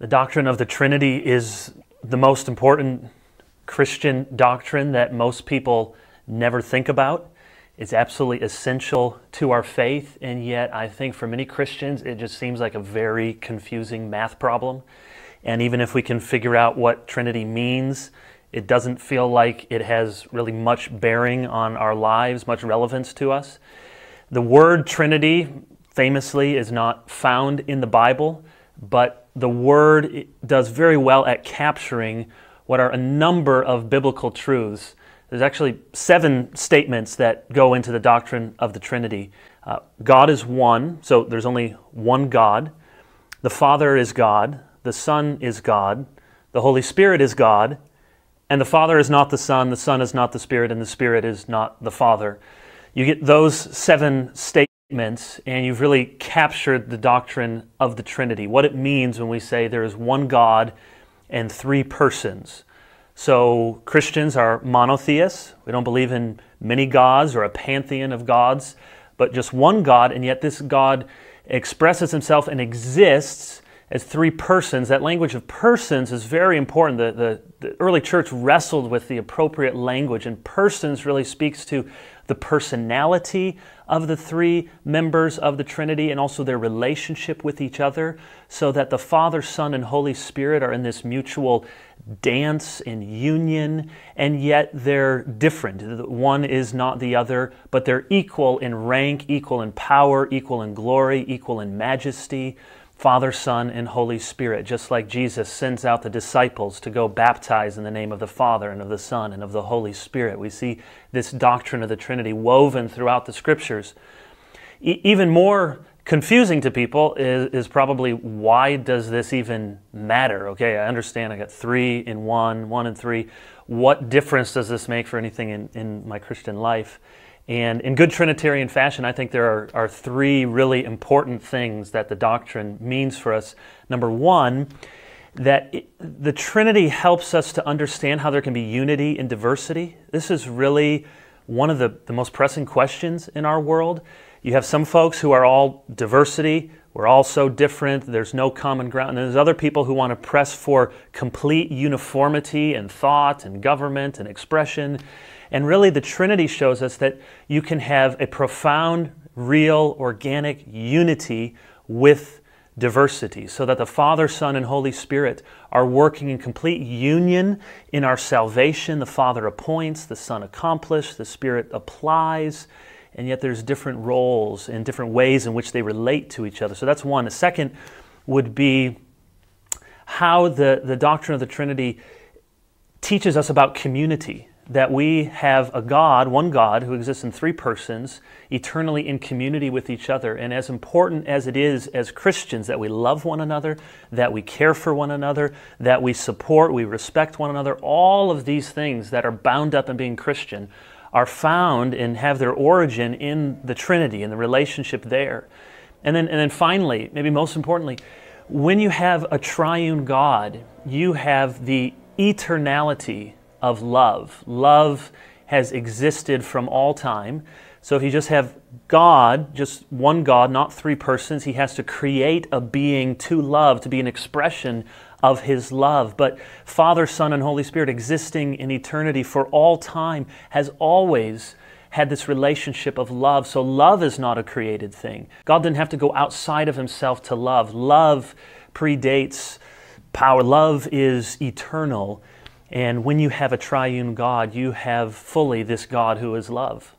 The doctrine of the Trinity is the most important Christian doctrine that most people never think about. It's absolutely essential to our faith, and yet I think for many Christians it just seems like a very confusing math problem. And even if we can figure out what Trinity means, it doesn't feel like it has really much bearing on our lives, much relevance to us. The word Trinity, famously, is not found in the Bible, but the word does very well at capturing what are a number of biblical truths. There's actually 7 statements that go into the doctrine of the Trinity. God is one, so there's only one God. The Father is God. The Son is God. The Holy Spirit is God. And the Father is not the Son is not the Spirit, and the Spirit is not the Father. You get those 7 statements, and you've really captured the doctrine of the Trinity, what it means when we say there is one God and 3 persons. So Christians are monotheists. We don't believe in many gods or a pantheon of gods, but just one God, and yet this God expresses himself and exists as 3 persons. That language of persons is very important. The early church wrestled with the appropriate language, and persons really speaks to the personality of the 3 members of the Trinity and also their relationship with each other, so that the Father, Son, and Holy Spirit are in this mutual dance and union, and yet they're different. One is not the other, but they're equal in rank, equal in power, equal in glory, equal in majesty. Father, Son, and Holy Spirit, just like Jesus sends out the disciples to go baptize in the name of the Father and of the Son and of the Holy Spirit. We see this doctrine of the Trinity woven throughout the Scriptures. Even more confusing to people is probably, why does this even matter? Okay, I understand I got 3 in 1, 1 in 3. What difference does this make for anything in my Christian life? And in good Trinitarian fashion, I think there are 3 really important things that the doctrine means for us. Number 1, that the Trinity helps us to understand how there can be unity in diversity. This is really one of the most pressing questions in our world. You have some folks who are all diversity, we're all so different, there's no common ground. And there's other people who want to press for complete uniformity in thought and government and expression. And really the Trinity shows us that you can have a profound, real, organic unity with diversity, so that the Father, Son, and Holy Spirit are working in complete union in our salvation. The Father appoints, the Son accomplishes, the Spirit applies, and yet there's different roles and different ways in which they relate to each other. So that's one. The second would be how the doctrine of the Trinity teaches us about community. That we have a God, one God, who exists in 3 persons, eternally in community with each other. And as important as it is as Christians that we love one another, that we care for one another, that we support, we respect one another, all of these things that are bound up in being Christian are found and have their origin in the Trinity and the relationship there. And then finally, maybe most importantly, when you have a triune God, you have the eternality of love. Love has existed from all time. So if you just have God, just one God, not 3 persons, He has to create a being to love, to be an expression of His love. But Father, Son, and Holy Spirit existing in eternity for all time has always had this relationship of love. So love is not a created thing. God didn't have to go outside of Himself to love. Love predates power. Love is eternal. And when you have a triune God, you have fully this God who is love.